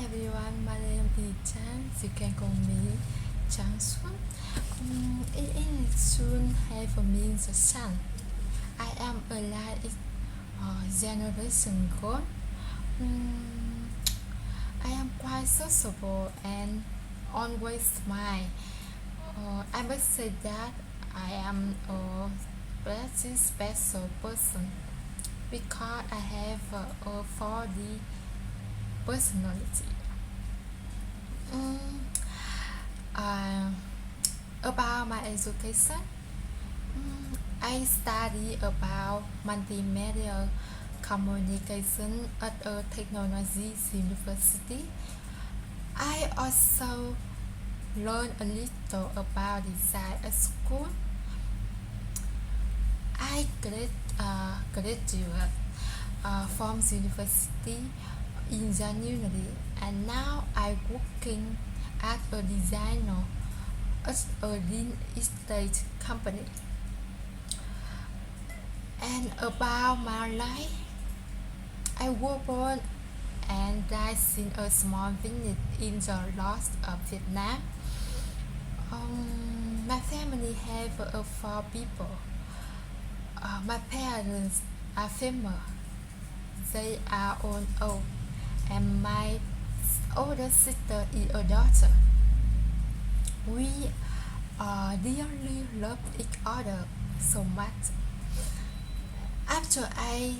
everyone, my name is Trang. You can call me Trang Xuân. It is soon have means the sun. I am a light generation goal. I am quite sociable and always smile. I must say that I am a very special person because I have a 4D personality. Mm, uh, about my education, I study about multimedia communication at a technology university. I also learn a little about design at school. I graduate from university in January, and now I working as a designer at a real estate company. And about my life, I was born and died in a small village in the north of Vietnam. My family have four people. My parents are famous. They are all old, and my older sister is a daughter. We dearly love each other so much. After I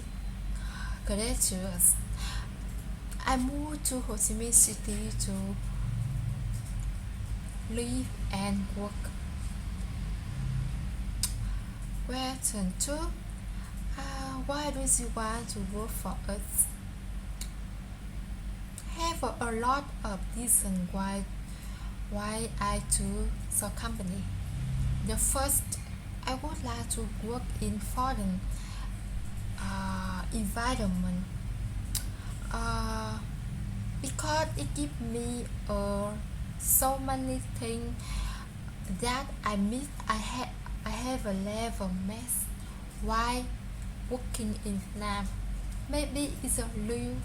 graduated, I moved to Ho Chi Minh City to live and work. Question 2. Why do you want to work for us? Have a lot of reasons why I choose the company. The first, I would like to work in foreign environment because it gives me so many things that I miss. I have a level mess while working in Vietnam. Maybe it's a new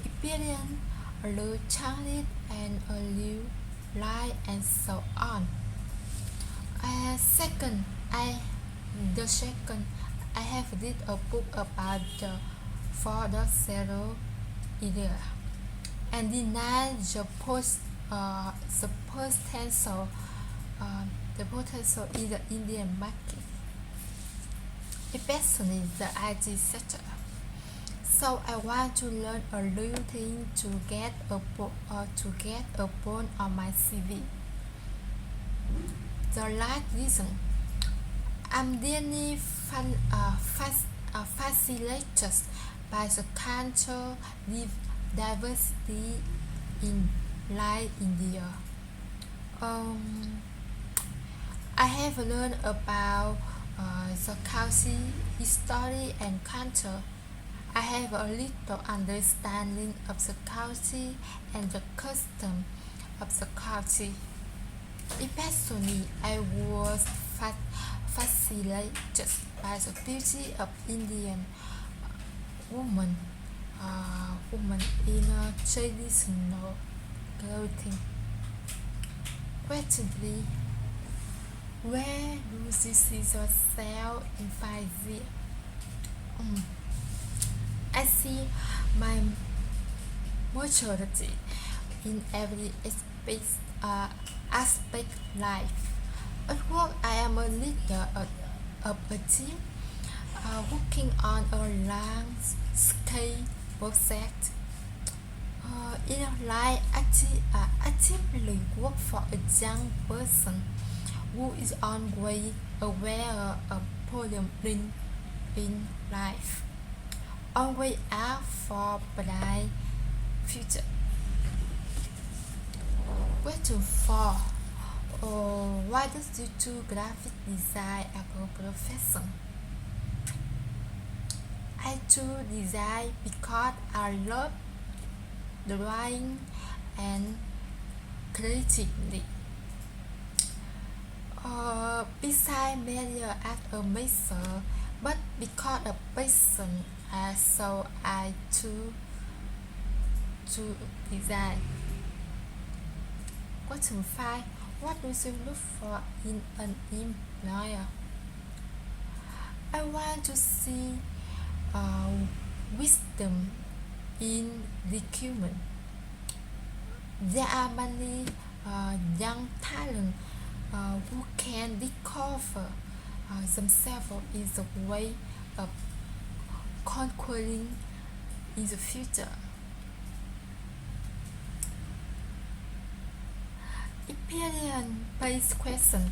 experience, a new challenge, and a new life, and so on. Second, I have read a book about the 4.0 era and deny the potential in the Indian market, especially the IT sector. So I want to learn a new thing to get a bone on my CV. The last reason, I'm really fascinated by the cultural diversity in India. I have learned about the country history and culture. I have a little understanding of the country and the custom of the country. Especially, I was fascinated by the beauty of Indian women in a traditional clothing. Question 3. Where do you see yourself in 5 years? I see my maturity in every aspect life. At work, I am a leader of a team working on a large-scale project. In life, actively work for a young person who is always aware of problems in life, always out for bright future. Question 4. Why does you choose graphic design as a profession? I choose design because I love drawing and creativity. Besides media as a major, but because of passion, so I choose to design. Question 5. What do you look for in an employer? I want to see wisdom in recruitment. There are many young talent who can discover themselves in the way of conquering in the future. Experience-based question.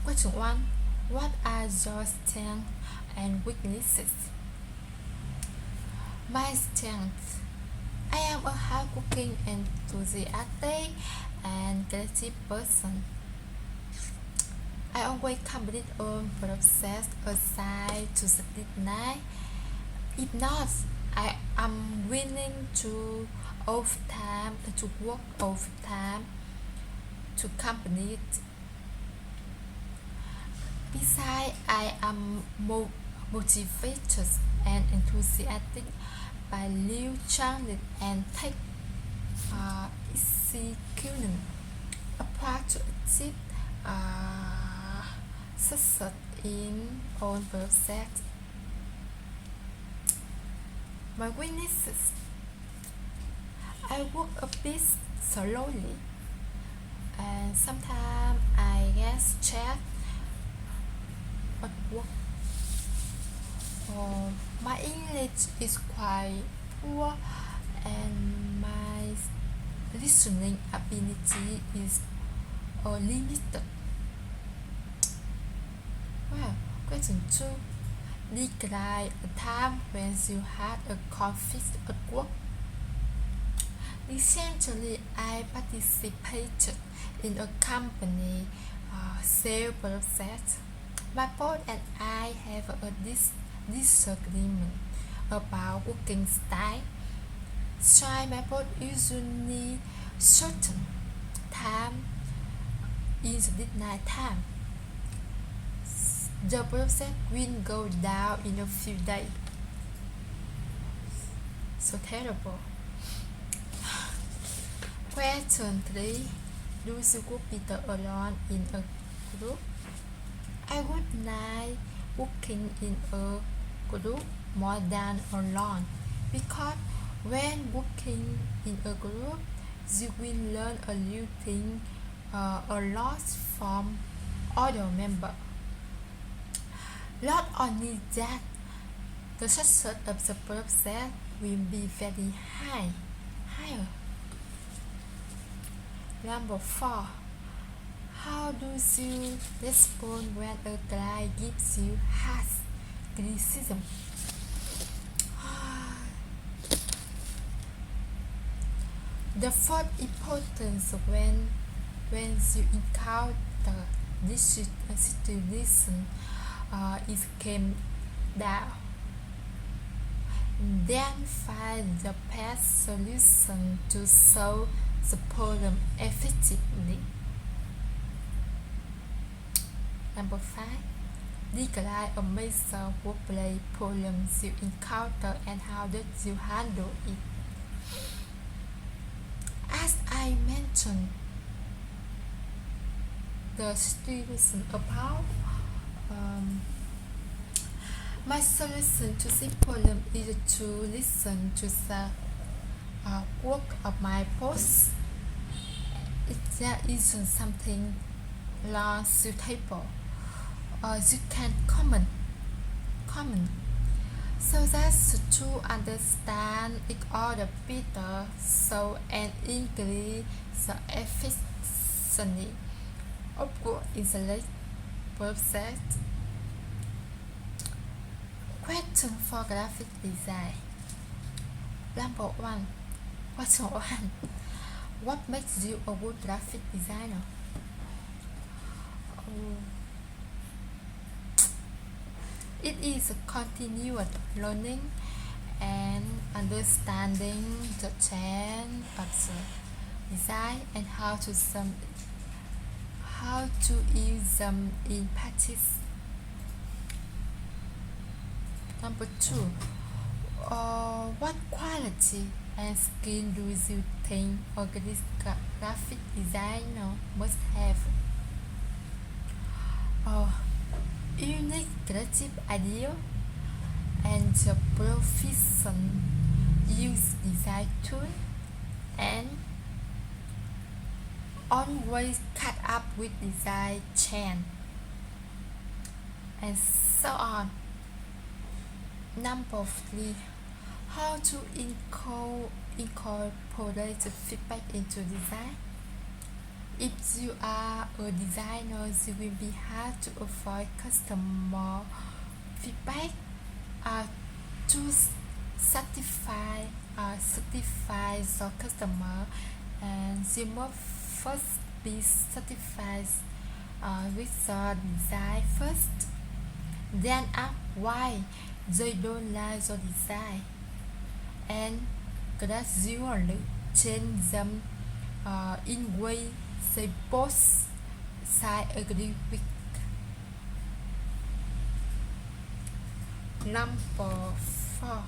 Question 1. What are your strengths and weaknesses? My strengths. I am a hardworking, enthusiastic, and creative person. I always complete all process assigned to the deadline. If not, I am willing to work overtime to complete. Besides, I am motivated and enthusiastic by new challenges and take execution apart to achieve success in all projects. My weaknesses. I work a bit slowly and sometimes I get stressed at work. My English is quite poor and my listening ability is limited. Well, question 2. Describe a time when you had a conflict at work. Recently, I participated in a company sales process. My boss and I have a disagreement about working style. So my boss usually certain time is midnight time. The process will go down in a few days. So terrible. Question 3. Do you work better alone in a group? I would like working in a group more than alone because when working in a group, you will learn a new thing a lot from other members. Not only that, the success of the process will be very higher. Number 4. How do you respond when a client gives you harsh criticism? The fourth importance when you encounter this situation is calm down. Then find the best solution to solve the problem effectively. Number 5. Describe a major workplace problem you encounter and how did you handle it. As I mentioned, the situation about my solution to this problem is to listen to the work of my boss. If there isn't something not suitable, you can comment so that the two understand each other better so and increase the efficiency of work in the process. Question for graphic design. Number 1. Question 1. What makes you a good graphic designer? It is a continuous learning and understanding the trend of the design and how to use them in practice. Number 2. What quality and skill do you think organic graphic designer must have? A unique creative idea and the proficient use design tool and always cut up with design chain and so on. Number 3. How to incorporate the feedback into design? If you are a designer, it will be hard to avoid customer feedback to satisfy the customer, and you must first be satisfied with the design first, then ask why they don't like the design and gradually change them in way they both side agree with. Number 4.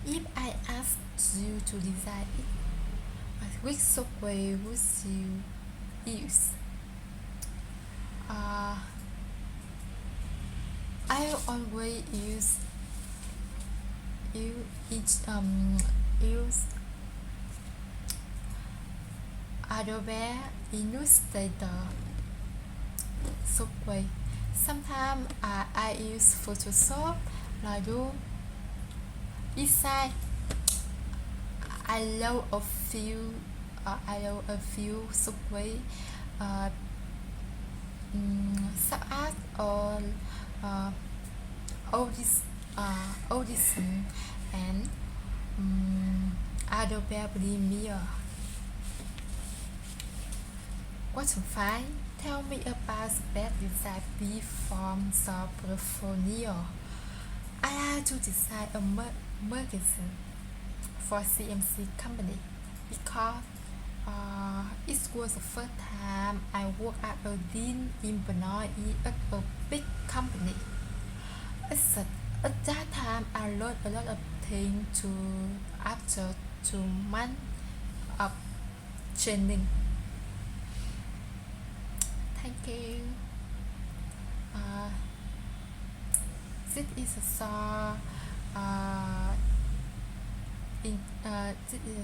If I ask you to design it, which software would you use? I always use Adobe Illustrator software. Sometimes I use Photoshop, Lightroom. Besides, I love a few software such as Audition and Adobe Premiere. What to find? Tell me about the best design from the portfolio. I like to design a magazine for CMC company because it was the first time I worked at a dean employee at a big company. At that time, I learned a lot of things after 2 months of training. Thank you. This is a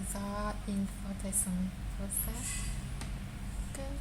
short introduction process. Okay.